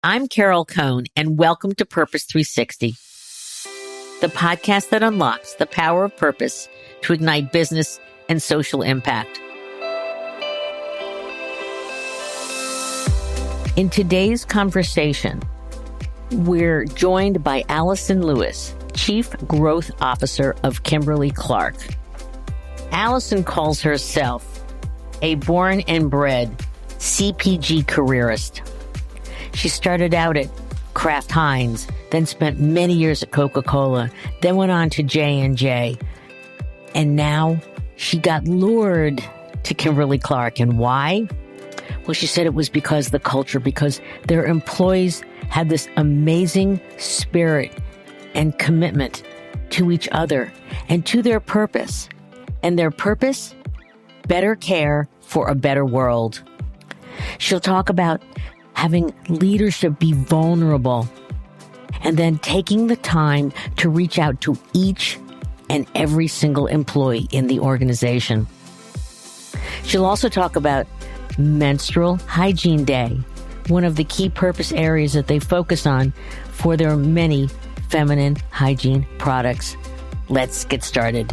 I'm Carol Cohn, and welcome to Purpose 360, the podcast that unlocks the power of purpose to ignite business and social impact. In today's conversation, we're joined by Alison Lewis, Chief Growth Officer of Kimberly-Clark. Alison calls herself a born and bred CPG careerist. She started out at Kraft Heinz, then spent many years at Coca-Cola, then went on to J&J. And now she got lured to Kimberly-Clark. And why? Well, she said it was because of the culture, because their employees had this amazing spirit and commitment to each other and to their purpose. And their purpose, better care for a better world. She'll talk about having leadership be vulnerable and then taking the time to reach out to each and every single employee in the organization. She'll also talk about Menstrual Hygiene Day, one of the key purpose areas that they focus on for their many feminine hygiene products. Let's get started.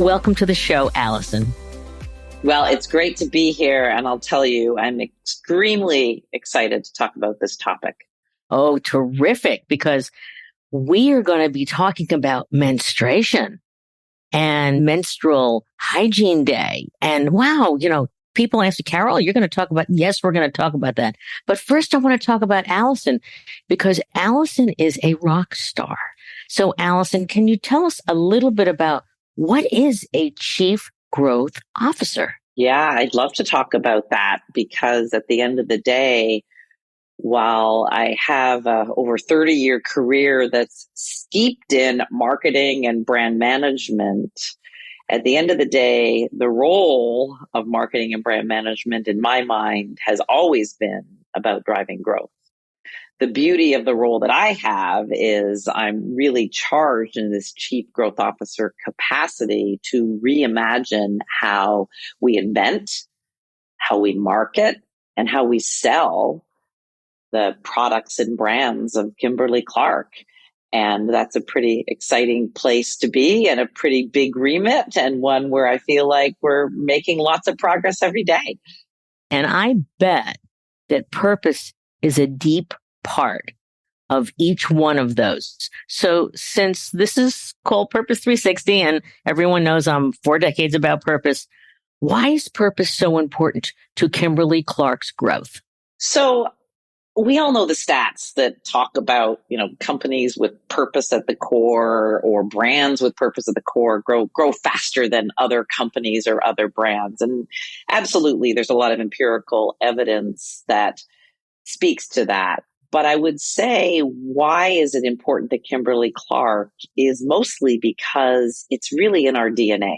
Welcome to the show, Alison. Well, it's great to be here, and I'll tell you, I'm extremely excited to talk about this topic. Oh, terrific, because we are going to be talking about menstruation and Menstrual Hygiene Day. And wow, people ask me, Carol, you're going to talk about, yes, we're going to talk about that. But first, I want to talk about Alison, because Alison is a rock star. So Alison, can you tell us a little bit about what is a Chief Growth Officer? Yeah, I'd love to talk about that, because at the end of the day, while I have a over 30-year career that's steeped in marketing and brand management, at the end of the day, the role of marketing and brand management in my mind has always been about driving growth. The beauty of the role that I have is I'm really charged in this Chief Growth Officer capacity to reimagine how we invent, how we market, and how we sell the products and brands of Kimberly-Clark. And that's a pretty exciting place to be, and a pretty big remit, and one where I feel like we're making lots of progress every day. And I bet that purpose is a deep part of each one of those. So since this is called Purpose 360 and everyone knows I'm 4 decades about purpose, why is purpose so important to Kimberly-Clark's growth? So we all know the stats that talk about, companies with purpose at the core or brands with purpose at the core grow faster than other companies or other brands. And absolutely, there's a lot of empirical evidence that speaks to that. But I would say, why is it important to Kimberly-Clark is mostly because it's really in our DNA.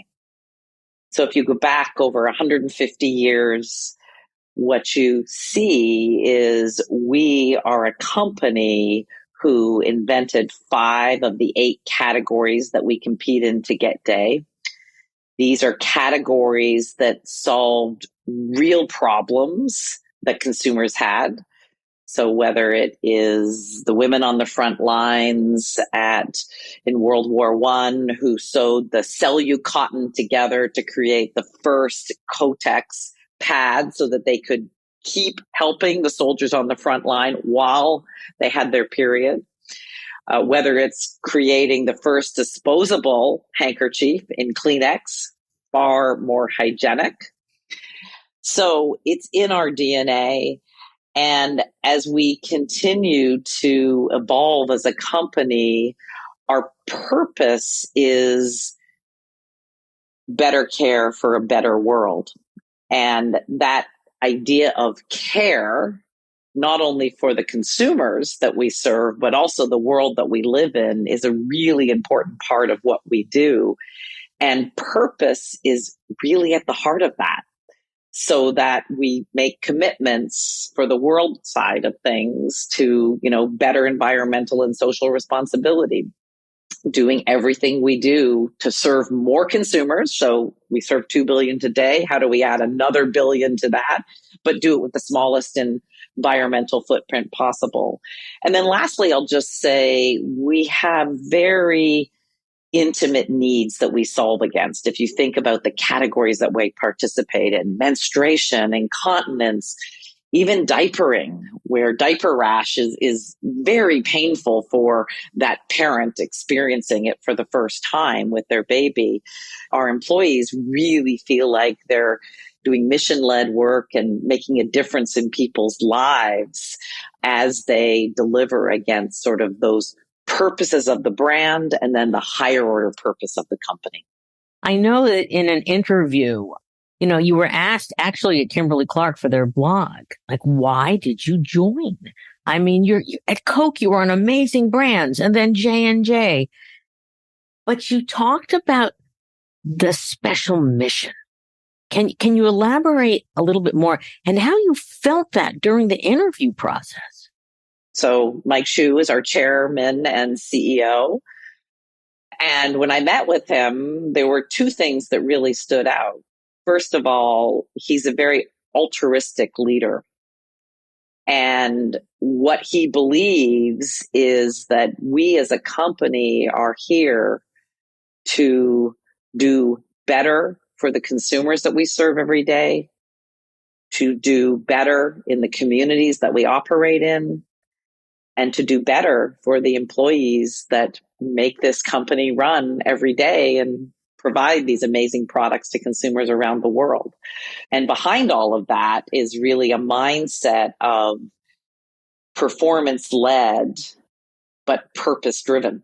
So if you go back over 150 years, what you see is we are a company who invented 5 of the 8 categories that we compete in to get day. These are categories that solved real problems that consumers had. So whether it is the women on the front lines in World War I who sewed the cellulose together to create the first Kotex pad so that they could keep helping the soldiers on the front line while they had their period, whether it's creating the first disposable handkerchief in Kleenex, far more hygienic. So it's in our DNA. And as we continue to evolve as a company, our purpose is better care for a better world. And that idea of care, not only for the consumers that we serve, but also the world that we live in, is a really important part of what we do. And purpose is really at the heart of that, so that we make commitments for the world side of things to, better environmental and social responsibility. doing everything we do to serve more consumers. So we serve 2 billion today. How do we add another billion to that, but do it with the smallest environmental footprint possible? And then lastly, I'll just say we have very intimate needs that we solve against. If you think about the categories that we participate in, menstruation, incontinence, even diapering, where diaper rash is very painful for that parent experiencing it for the first time with their baby. Our employees really feel like they're doing mission-led work and making a difference in people's lives as they deliver against sort of those purposes of the brand and then the higher order purpose of the company. I know that in an interview, you were asked actually at Kimberly-Clark for their blog, like, why did you join? I mean, you're at Coke, you were on amazing brands, and then J&J. But you talked about the special mission. Can you elaborate a little bit more and how you felt that during the interview process? So Mike Hsu is our chairman and CEO. And when I met with him, there were two things that really stood out. First of all, he's a very altruistic leader. And what he believes is that we as a company are here to do better for the consumers that we serve every day, to do better in the communities that we operate in, and to do better for the employees that make this company run every day and provide these amazing products to consumers around the world. And behind all of that is really a mindset of performance-led, but purpose-driven.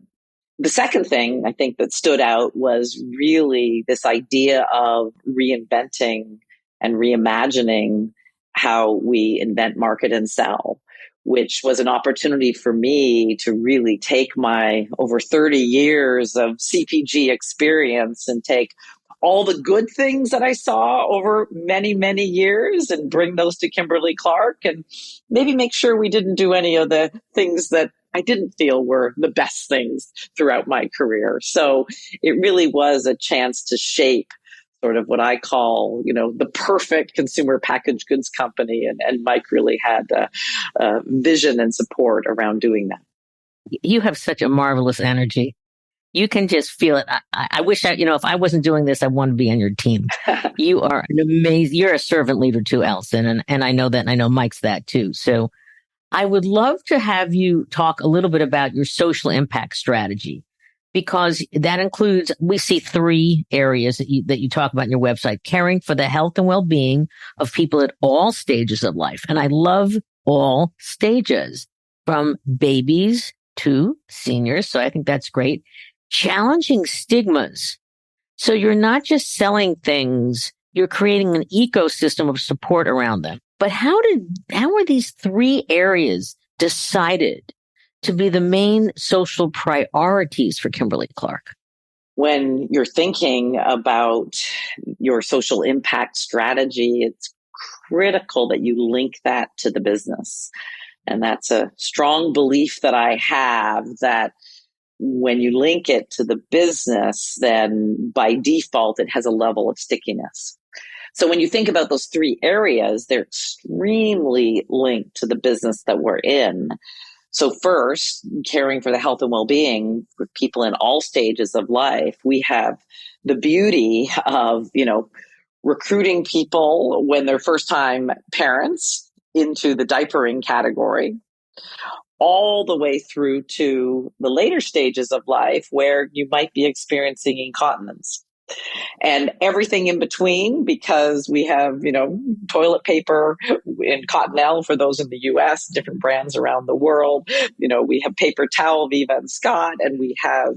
The second thing I think that stood out was really this idea of reinventing and reimagining how we invent, market, and sell, which was an opportunity for me to really take my over 30 years of CPG experience and take all the good things that I saw over many, many years and bring those to Kimberly-Clark and maybe make sure we didn't do any of the things that I didn't feel were the best things throughout my career. So it really was a chance to shape sort of what I call, the perfect consumer packaged goods company. And Mike really had a vision and support around doing that. You have such a marvelous energy. You can just feel it. I wish if I wasn't doing this, I want to be on your team. You are you're a servant leader too, Alison. And I know that, and I know Mike's that too. So I would love to have you talk a little bit about your social impact strategy, because that includes, we see 3 areas that you talk about in your website: caring for the health and well-being of people at all stages of life. And I love all stages, from babies to seniors. So I think that's great. Challenging stigmas. So you're not just selling things, you're creating an ecosystem of support around them. But how were these 3 areas decided to be the main social priorities for Kimberly-Clark? When you're thinking about your social impact strategy, it's critical that you link that to the business. And that's a strong belief that I have, that when you link it to the business, then by default, it has a level of stickiness. So when you think about those 3 areas, they're extremely linked to the business that we're in. So first, caring for the health and well-being for people in all stages of life. We have the beauty of, recruiting people when they're first-time parents into the diapering category, all the way through to the later stages of life where you might be experiencing incontinence. And everything in between, because we have, toilet paper in Cottonelle for those in the US, different brands around the world. We have paper towel, Viva and Scott, and we have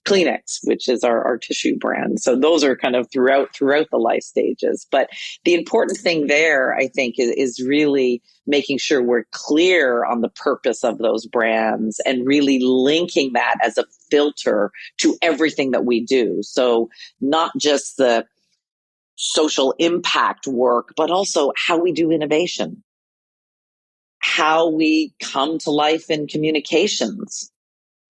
Kleenex, which is our tissue brand. So those are kind of throughout the life stages. But the important thing there, I think, is really making sure we're clear on the purpose of those brands and really linking that as a filter to everything that we do. So not just the social impact work, but also how we do innovation, how we come to life in communications,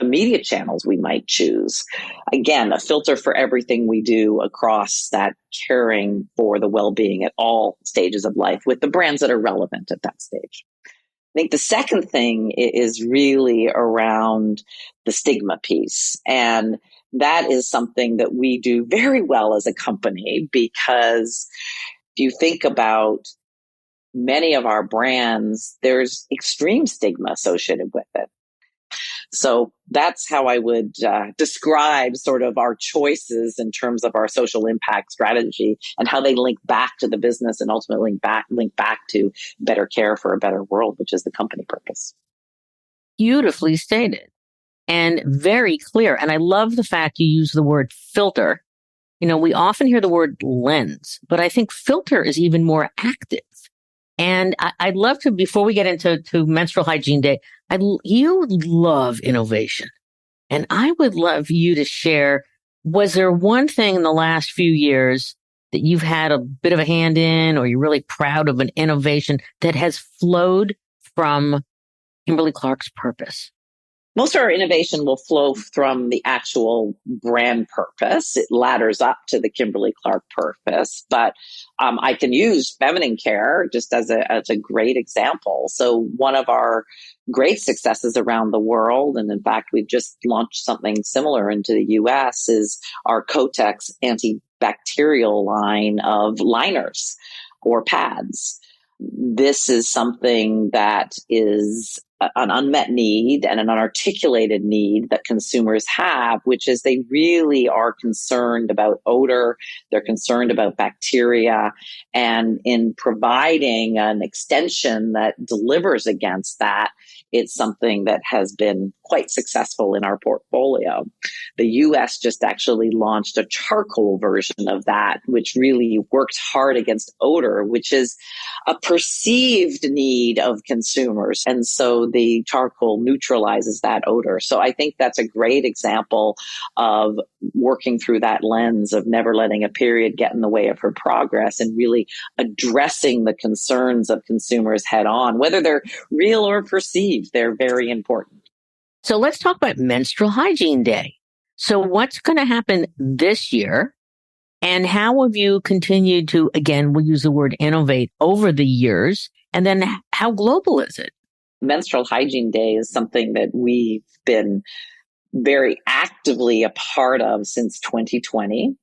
the media channels we might choose. Again, a filter for everything we do across that caring for the well-being at all stages of life with the brands that are relevant at that stage. I think the second thing is really around the stigma piece. And that is something that we do very well as a company, because if you think about many of our brands, there's extreme stigma associated with it. So that's how I would describe sort of our choices in terms of our social impact strategy and how they link back to the business and ultimately link back to better care for a better world, which is the company purpose. Beautifully stated and very clear. And I love the fact you use the word filter. You know, we often hear the word lens, but I think filter is even more active. And I'd love to, before we get into Menstrual Hygiene Day, you love innovation. And I would love you to share, was there one thing in the last few years that you've had a bit of a hand in, or you're really proud of an innovation that has flowed from Kimberly-Clark's purpose? Most of our innovation will flow from the actual brand purpose. It ladders up to the Kimberly-Clark purpose, but I can use feminine care just as a great example. So one of our great successes around the world, and in fact, we've just launched something similar into the US, is our Kotex antibacterial line of liners or pads. This is something that is an unmet need and an unarticulated need that consumers have, which is they really are concerned about odor, they're concerned about bacteria, and in providing an extension that delivers against that, it's something that has been quite successful in our portfolio. The US just actually launched a charcoal version of that, which really works hard against odor, which is a perceived need of consumers. And so the charcoal neutralizes that odor. So I think that's a great example of working through that lens of never letting a period get in the way of her progress and really addressing the concerns of consumers head on, whether they're real or perceived. They're very important. So let's talk about Menstrual Hygiene Day. So what's going to happen this year? And how have you continued to, again, we'll use the word innovate over the years? And then how global is it? Menstrual Hygiene Day is something that we've been very actively a part of since 2020.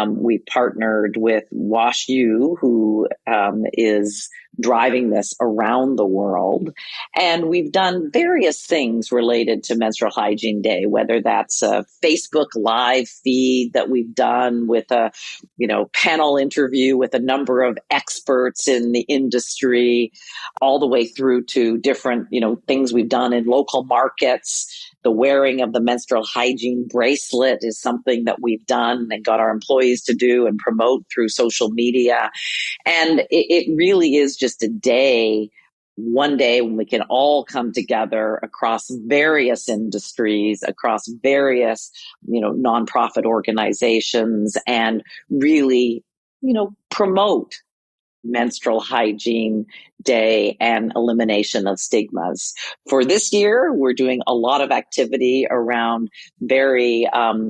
We partnered with Wash U, who is driving this around the world. And we've done various things related to Menstrual Hygiene Day, whether that's a Facebook Live feed that we've done with a, panel interview with a number of experts in the industry, all the way through to different, things we've done in local markets. The wearing of the menstrual hygiene bracelet is something that we've done and got our employees to do and promote through social media. And it really is just a day, one day when we can all come together across various industries, across various, nonprofit organizations, and really, promote Menstrual Hygiene Day and elimination of stigmas. For this year, we're doing a lot of activity around very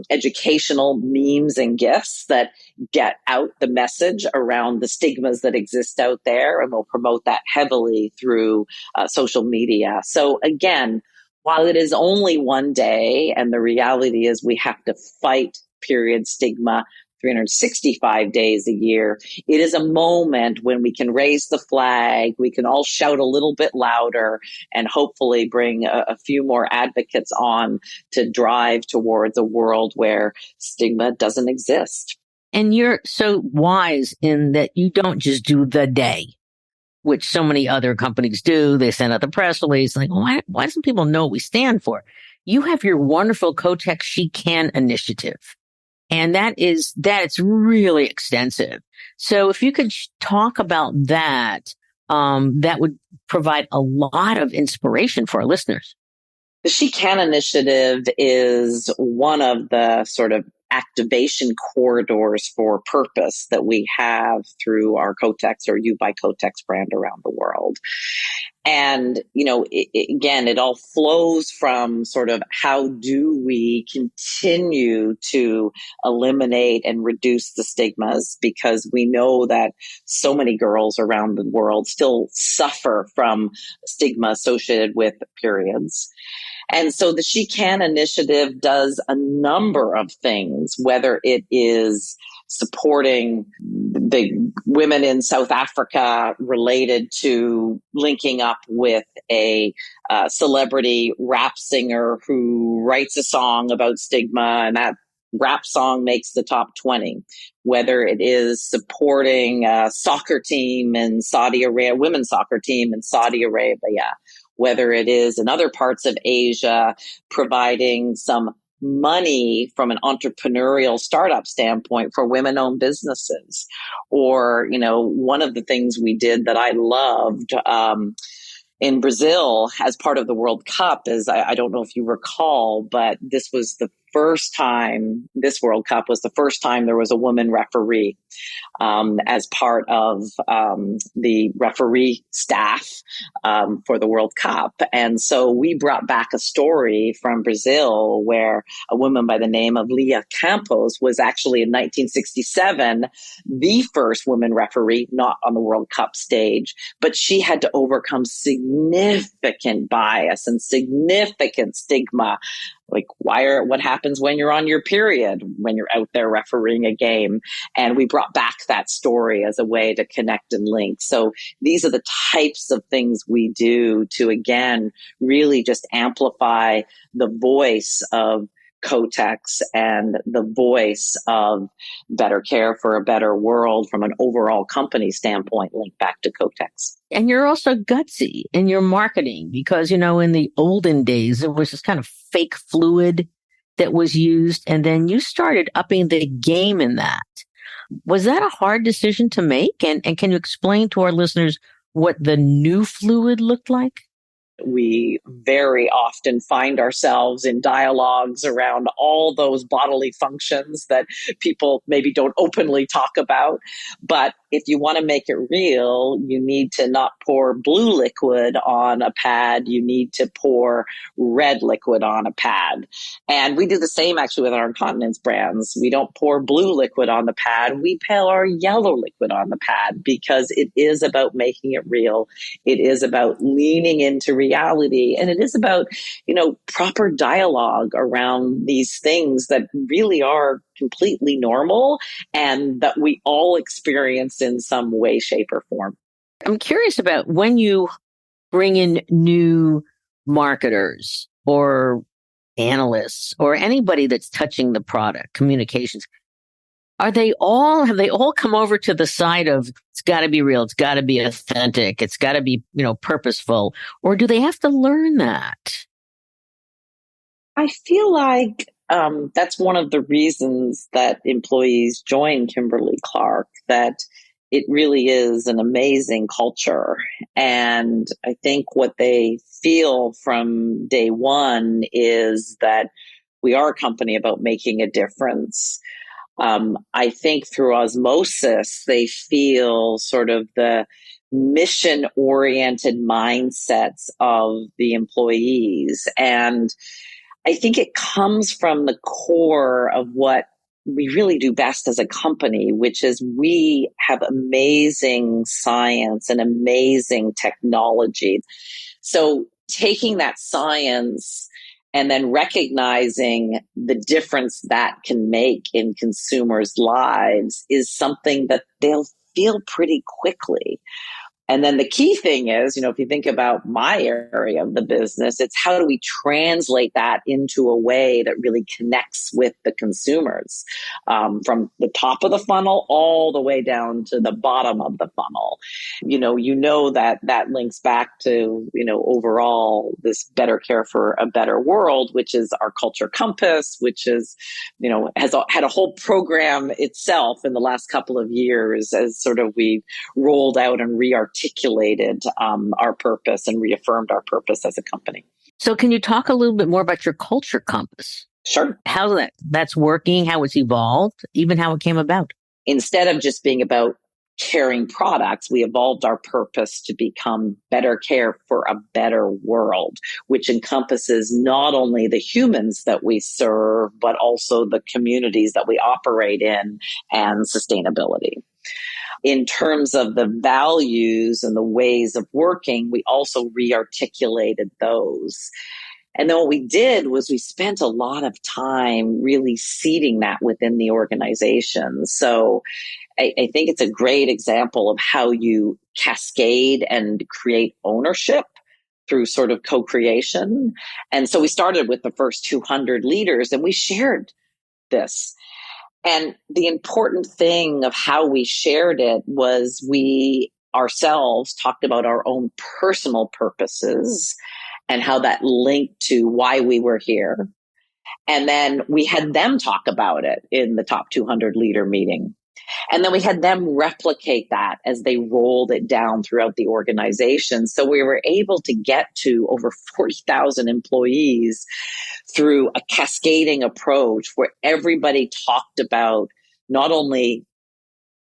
educational memes and GIFs that get out the message around the stigmas that exist out there, and we'll promote that heavily through social media. So again, while it is only one day, and the reality is we have to fight period stigma 365 days a year, it is a moment when we can raise the flag, we can all shout a little bit louder, and hopefully bring a few more advocates on to drive towards a world where stigma doesn't exist. And you're so wise in that you don't just do the day, which so many other companies do. They send out the press release like, why doesn't people know what we stand for? You have your wonderful Kotex She Can Initiative. And that's really extensive. So if you could talk about that, that would provide a lot of inspiration for our listeners. The She Can Initiative is one of the sort of activation corridors for purpose that we have through our Kotex or You by Kotex brand around the world. And, again, it all flows from sort of how do we continue to eliminate and reduce the stigmas, because we know that so many girls around the world still suffer from stigma associated with periods. And so the She Can Initiative does a number of things, whether it is supporting the women in South Africa related to linking up with a celebrity rap singer who writes a song about stigma, and that rap song makes the top 20, whether it is supporting a soccer team in Saudi Arabia, women's soccer team in Saudi Arabia, whether it is in other parts of Asia, providing some money from an entrepreneurial startup standpoint for women-owned businesses. Or, one of the things we did that I loved in Brazil as part of the World Cup is, I don't know if you recall, but this World Cup was the first time there was a woman referee as part of the referee staff for the World Cup. And so we brought back a story from Brazil where a woman by the name of Lia Campos was actually in 1967 the first woman referee, not on the World Cup stage, but she had to overcome significant bias and significant stigma. Like, what happens when you're on your period, when you're out there refereeing a game? And we brought back that story as a way to connect and link. So these are the types of things we do to, again, really just amplify the voice of Kotex and the voice of better care for a better world from an overall company standpoint, linked back to Kotex. And you're also gutsy in your marketing because, in the olden days, it was this kind of fake fluid that was used. And then you started upping the game in that. Was that a hard decision to make? And can you explain to our listeners what the new fluid looked like? We very often find ourselves in dialogues around all those bodily functions that people maybe don't openly talk about. But if you want to make it real, you need to not pour blue liquid on a pad. You need to pour red liquid on a pad. And we do the same actually with our incontinence brands. We don't pour blue liquid on the pad. We pour yellow liquid on the pad because it is about making it real. It is about leaning into reality. And it is about, proper dialogue around these things that really are completely normal and that we all experience in some way, shape, or form. I'm curious about when you bring in new marketers or analysts or anybody that's touching the product, communications, have they all come over to the side of it's got to be real, it's got to be authentic, it's got to be, purposeful, or do they have to learn that? I feel like that's one of the reasons that employees join Kimberly-Clark, that it really is an amazing culture. And I think what they feel from day one is that we are a company about making a difference. I think through osmosis, they feel sort of the mission-oriented mindsets of the employees. And I think it comes from the core of what we really do best as a company, which is we have amazing science and amazing technology. So taking that science and then recognizing the difference that can make in consumers' lives is something that they'll feel pretty quickly. And then the key thing is, if you think about my area of the business, it's how do we translate that into a way that really connects with the consumers, from the top of the funnel all the way down to the bottom of the funnel. That links back to, overall this better care for a better world, which is our culture compass, which is, has had a whole program itself in the last couple of years as sort of we rolled out and articulated our purpose and reaffirmed our purpose as a company. So can you talk a little bit more about your culture compass? Sure. How that's working, how it's evolved, even how it came about? Instead of just being about caring products, we evolved our purpose to become better care for a better world, which encompasses not only the humans that we serve, but also the communities that we operate in and sustainability. In terms of the values and the ways of working, we also re-articulated those. And then what we did was we spent a lot of time really seeding that within the organization. So I think it's a great example of how you cascade and create ownership through sort of co-creation. And so we started with the first 200 leaders and we shared this. And the important thing of how we shared it was we ourselves talked about our own personal purposes and how that linked to why we were here. And then we had them talk about it in the top 200 leader meeting. And then we had them replicate that as they rolled it down throughout the organization. So we were able to get to over 40,000 employees through a cascading approach where everybody talked about not only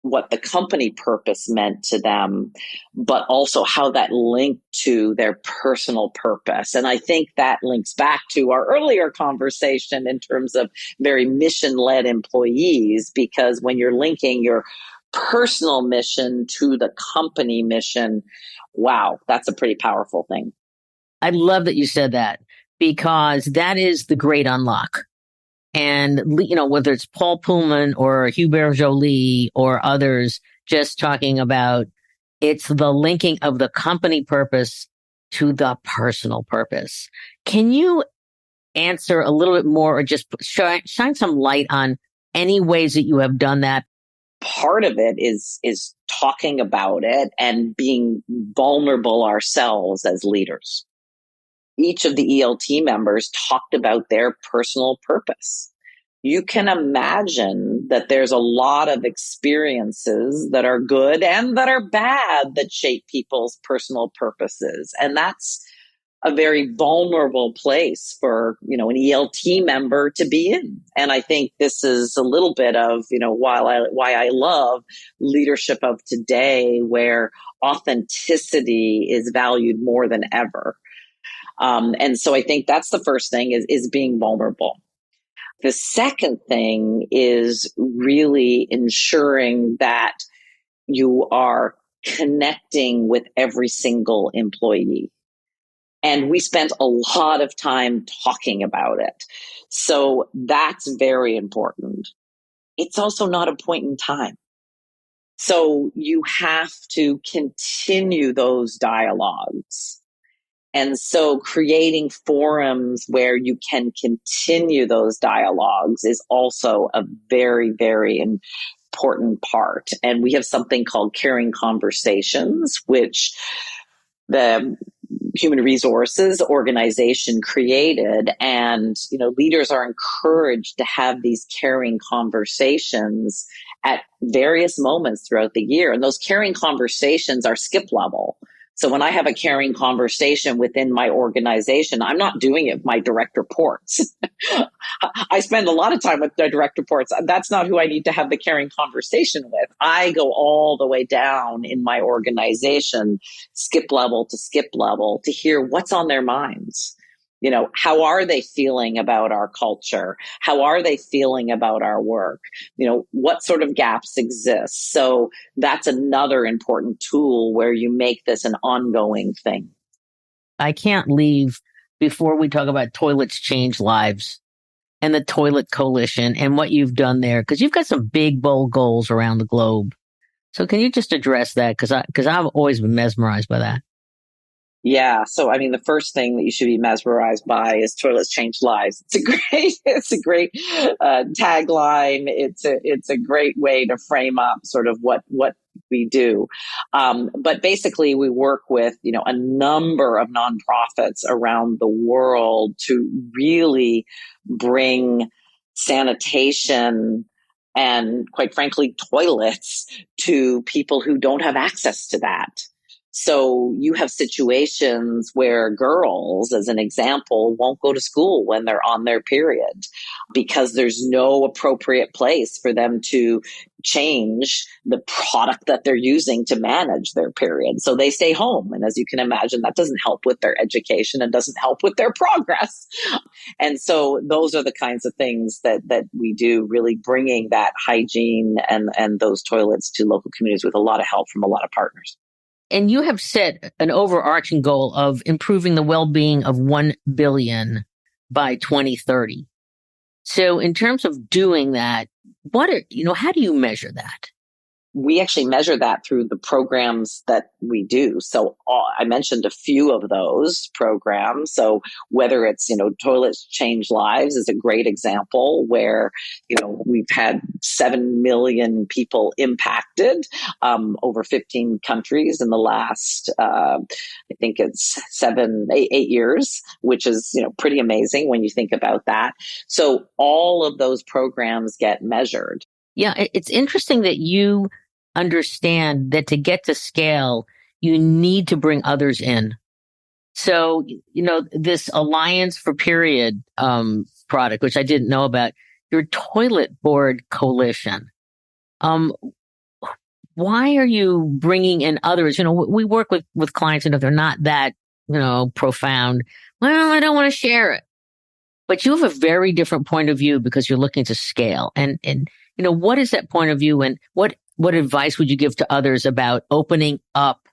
what the company purpose meant to them, but also how that linked to their personal purpose. And I think that links back to our earlier conversation in terms of very mission-led employees, because when you're linking your personal mission to the company mission, wow, that's a pretty powerful thing. I love that you said that, because that is the great unlock. And, whether it's Paul Pullman or Hubert Joly or others just talking about, it's the linking of the company purpose to the personal purpose. Can you answer a little bit more or just shine some light on any ways that you have done that? Part of it is talking about it and being vulnerable ourselves as leaders. Each of the ELT members talked about their personal purpose. You can imagine that there's a lot of experiences that are good and that are bad that shape people's personal purposes. And that's a very vulnerable place for, an ELT member to be in. And I think this is a little bit of, why I love leadership of today, where authenticity is valued more than ever. And so I think that's the first thing is being vulnerable. The second thing is really ensuring that you are connecting with every single employee. And we spent a lot of time talking about it. So that's very important. It's also not a point in time. So you have to continue those dialogues. And so creating forums where you can continue those dialogues is also a very, very important part. And we have something called Caring Conversations, which the human resources organization created. And, leaders are encouraged to have these caring conversations at various moments throughout the year. And those caring conversations are skip level. So when I have a caring conversation within my organization, I'm not doing it with my direct reports. I spend a lot of time with the direct reports. That's not who I need to have the caring conversation with. I go all the way down in my organization, skip level to hear what's on their minds. How are they feeling about our culture? How are they feeling about our work? What sort of gaps exist? So that's another important tool where you make this an ongoing thing. I can't leave before we talk about Toilets Change Lives and the Toilet Coalition and what you've done there, because you've got some big, bold goals around the globe. So can you just address that? Because I've always been mesmerized by that. Yeah. So, the first thing that you should be mesmerized by is Toilets Change Lives. It's a great tagline. It's a great way to frame up sort of what we do. But basically we work with, a number of nonprofits around the world to really bring sanitation and, quite frankly, toilets to people who don't have access to that. So you have situations where girls, as an example, won't go to school when they're on their period because there's no appropriate place for them to change the product that they're using to manage their period. So they stay home. And as you can imagine, that doesn't help with their education and doesn't help with their progress. And so those are the kinds of things that we do, really bringing that hygiene and those toilets to local communities with a lot of help from a lot of partners. And you have set an overarching goal of improving the well-being of 1 billion by 2030. So in terms of doing that, how do you measure that? We actually measure that through the programs that we do. So I mentioned a few of those programs. So whether it's, Toilets Change Lives is a great example where, we've had 7 million people impacted over 15 countries in the last, I think it's 8 years, which is, pretty amazing when you think about that. So all of those programs get measured. Yeah, it's interesting that you understand that to get to scale, you need to bring others in. So, this Alliance for Period product, which I didn't know about, your toilet board coalition. Why are you bringing in others? We work with clients, they're not that, profound. Well, I don't want to share it. But you have a very different point of view because you're looking to scale. And what is that point of view, and what advice would you give to others about opening up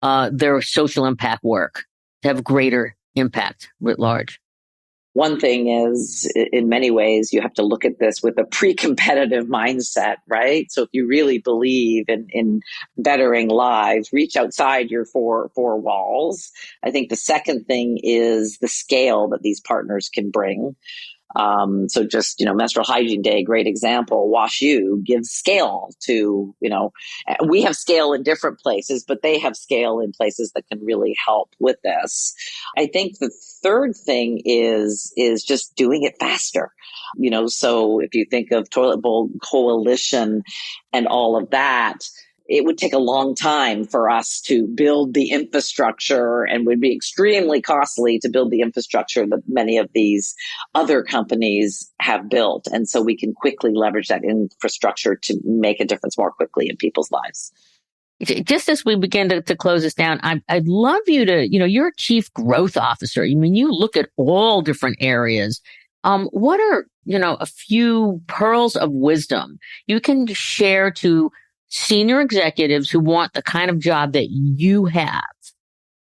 their social impact work to have greater impact writ large? One thing is, in many ways, you have to look at this with a pre-competitive mindset, right? So if you really believe in bettering lives, reach outside your four walls. I think the second thing is the scale that these partners can bring. So just, Menstrual Hygiene Day, great example. Wash U gives scale to, we have scale in different places, but they have scale in places that can really help with this. I think the third thing is just doing it faster. So if you think of Toilet Bowl Coalition and all of that, it would take a long time for us to build the infrastructure, and would be extremely costly to build the infrastructure that many of these other companies have built. And so we can quickly leverage that infrastructure to make a difference more quickly in people's lives. Just as we begin to close this down, I'd love you to, you're a chief growth officer. You look at all different areas. What are, a few pearls of wisdom you can share to senior executives who want the kind of job that you have?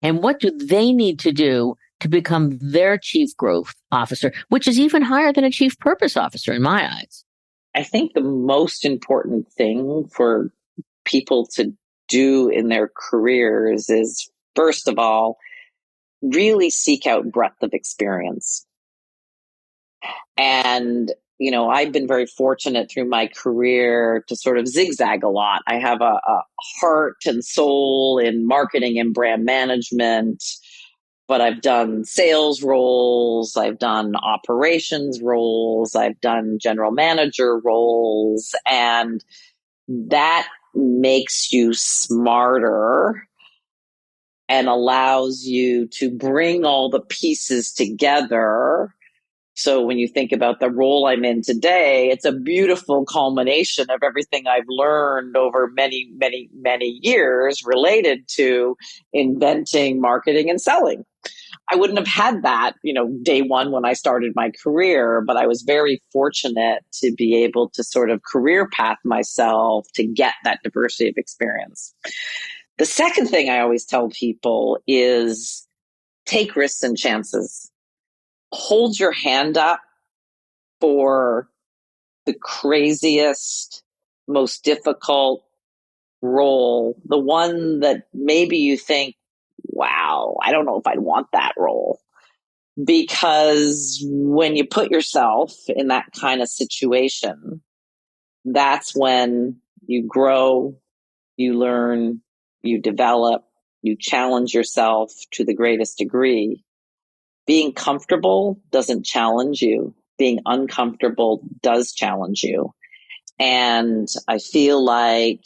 And what do they need to do to become their chief growth officer, which is even higher than a chief purpose officer in my eyes? I think the most important thing for people to do in their careers is, first of all, really seek out breadth of experience. And I've been very fortunate through my career to sort of zigzag a lot. I have a heart and soul in marketing and brand management, but I've done sales roles, I've done operations roles, I've done general manager roles, and that makes you smarter and allows you to bring all the pieces together. So when you think about the role I'm in today, it's a beautiful culmination of everything I've learned over many, many, many years related to inventing, marketing, and selling. I wouldn't have had that, day one when I started my career, but I was very fortunate to be able to sort of career path myself to get that diversity of experience. The second thing I always tell people is take risks and chances. Hold your hand up for the craziest, most difficult role, the one that maybe you think, wow, I don't know if I'd want that role. Because when you put yourself in that kind of situation, that's when you grow, you learn, you develop, you challenge yourself to the greatest degree. Being comfortable doesn't challenge you. Being uncomfortable does challenge you. And I feel like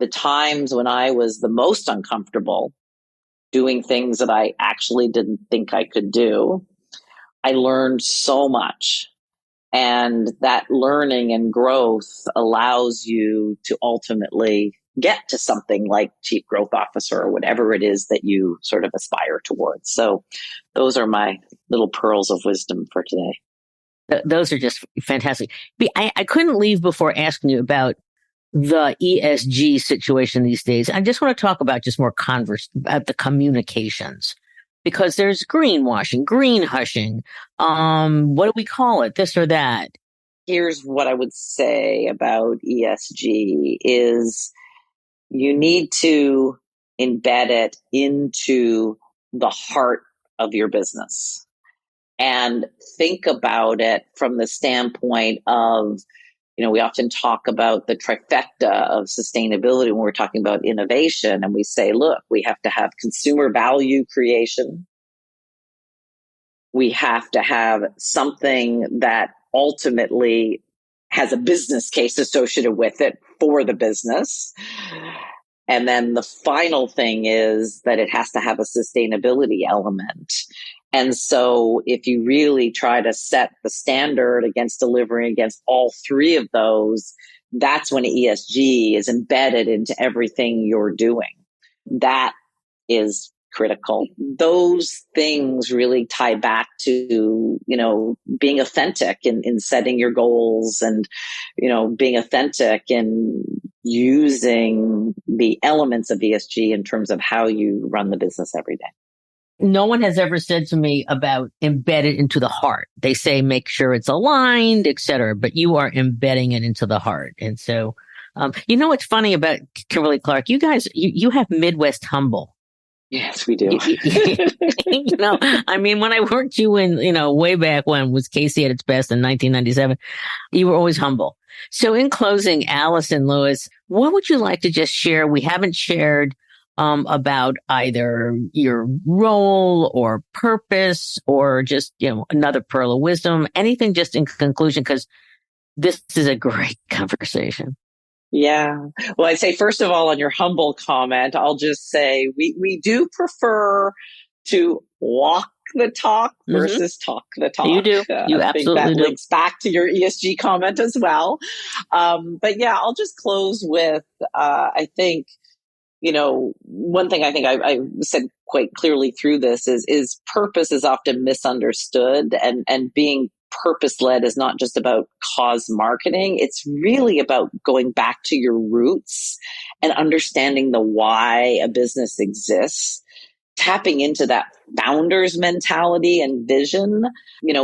the times when I was the most uncomfortable doing things that I actually didn't think I could do, I learned so much. And that learning and growth allows you to ultimately get to something like chief growth officer or whatever it is that you sort of aspire towards. So those are my little pearls of wisdom for today. Those are just fantastic. I couldn't leave before asking you about the ESG situation these days. I just want to talk about just more about the communications, because there's greenwashing, green hushing. What do we call it? This or that. Here's what I would say about ESG is you need to embed it into the heart of your business and think about it from the standpoint of, we often talk about the trifecta of sustainability when we're talking about innovation. And we say, look, we have to have consumer value creation. We have to have something that ultimately has a business case associated with it for the business. And then the final thing is that it has to have a sustainability element. And so if you really try to set the standard against delivering against all three of those, that's when ESG is embedded into everything you're doing. That is critical. Those things really tie back to, being authentic in setting your goals and, being authentic in using the elements of ESG in terms of how you run the business every day. No one has ever said to me about embedded into the heart. They say make sure it's aligned, et cetera, but you are embedding it into the heart. And so, what's funny about Kimberly-Clark? You guys, you have Midwest humble. Yes, we do. When I worked you in, way back when was Casey at its best in 1997, you were always humble. So in closing, Alison Lewis, what would you like to just share? We haven't shared about either your role or purpose or just, another pearl of wisdom, anything just in conclusion, because this is a great conversation. Yeah. Well, I'd say, first of all, on your humble comment, I'll just say we do prefer to walk the talk versus talk the talk. You do. You I think that do. links back to your ESG comment as well. But yeah, I'll just close with, I think, one thing I think I said quite clearly through this is purpose is often misunderstood, and being purpose-led is not just about cause marketing. It's really about going back to your roots and understanding the why a business exists, tapping into that founder's mentality and vision.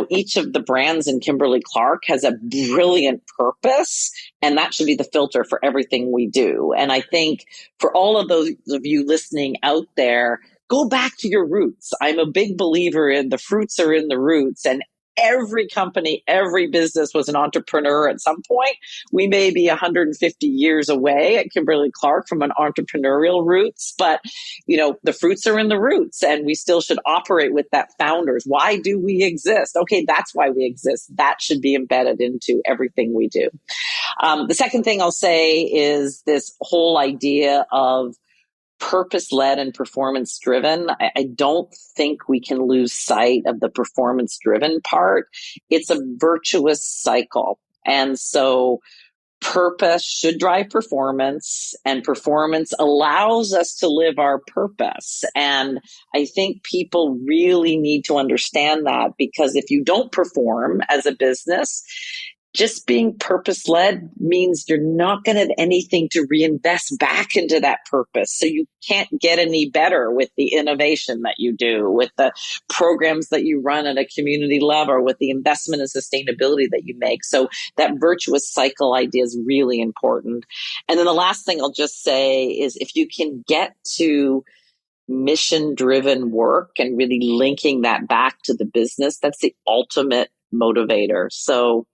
Each of the brands in Kimberly-Clark has a brilliant purpose, and that should be the filter for everything we do. And I think for all of those of you listening out there, go back to your roots. I'm a big believer in the fruits are in the roots, and every company, every business was an entrepreneur at some point. We may be 150 years away at Kimberly-Clark from an entrepreneurial roots, but the fruits are in the roots, and we still should operate with that founders. Why do we exist? Okay, that's why we exist. That should be embedded into everything we do. The second thing I'll say is this whole idea of purpose-led and performance-driven. I don't think we can lose sight of the performance-driven part. It's a virtuous cycle. And so purpose should drive performance, and performance allows us to live our purpose. And I think people really need to understand that, because if you don't perform as a business, just being purpose-led means you're not going to have anything to reinvest back into that purpose. So you can't get any better with the innovation that you do, with the programs that you run at a community level, or with the investment and sustainability that you make. So that virtuous cycle idea is really important. And then the last thing I'll just say is, if you can get to mission-driven work and really linking that back to the business, that's the ultimate motivator. So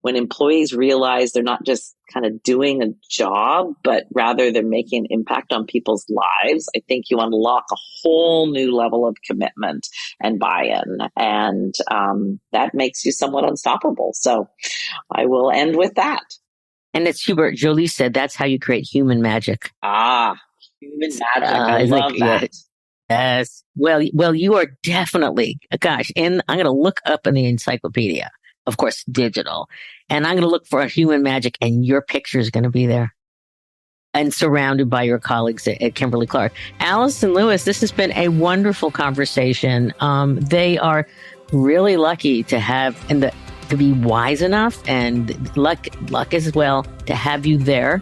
when employees realize they're not just kind of doing a job, but rather they're making an impact on people's lives, I think you unlock a whole new level of commitment and buy-in. And that makes you somewhat unstoppable. So I will end with that. And it's Hubert Joly said, that's how you create human magic. Human magic. I love that. Yeah. Yes. Well, you are definitely, gosh, and I'm going to look up in the encyclopedia, of course, digital, and I'm going to look for a human magic, and your picture is going to be there and surrounded by your colleagues at Kimberly-Clark. Alison Lewis, this has been a wonderful conversation. They are really lucky to have, to be wise enough, and luck as well, to have you there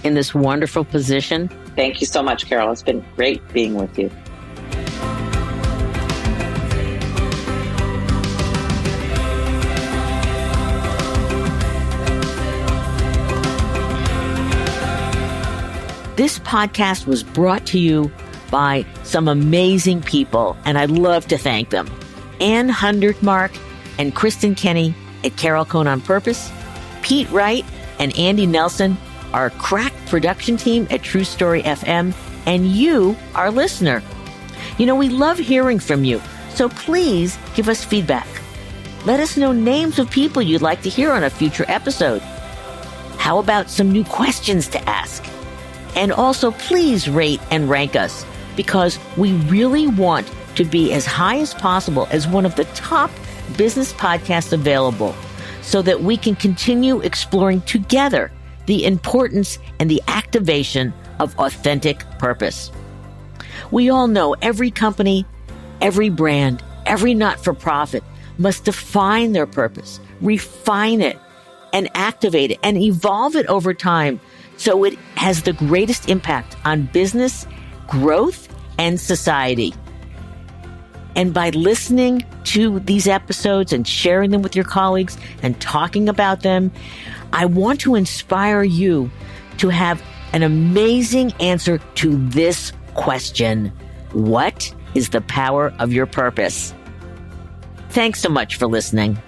in this wonderful position. Thank you so much, Carol. It's been great being with you. This podcast was brought to you by some amazing people, and I'd love to thank them. Ann Hundertmark and Kristen Kenny at Carol Cone on Purpose, Pete Wright and Andy Nelson, our crack production team at True Story FM, and you, our listener. You know, we love hearing from you, so please give us feedback. Let us know names of people you'd like to hear on a future episode. How about some new questions to ask? And also, please rate and rank us, because we really want to be as high as possible as one of the top business podcasts available, so that we can continue exploring together the importance and the activation of authentic purpose. We all know every company, every brand, every not-for-profit must define their purpose, refine it, and activate it, and evolve it over time, so it has the greatest impact on business, growth, and society. And by listening to these episodes and sharing them with your colleagues and talking about them, I want to inspire you to have an amazing answer to this question: what is the power of your purpose? Thanks so much for listening.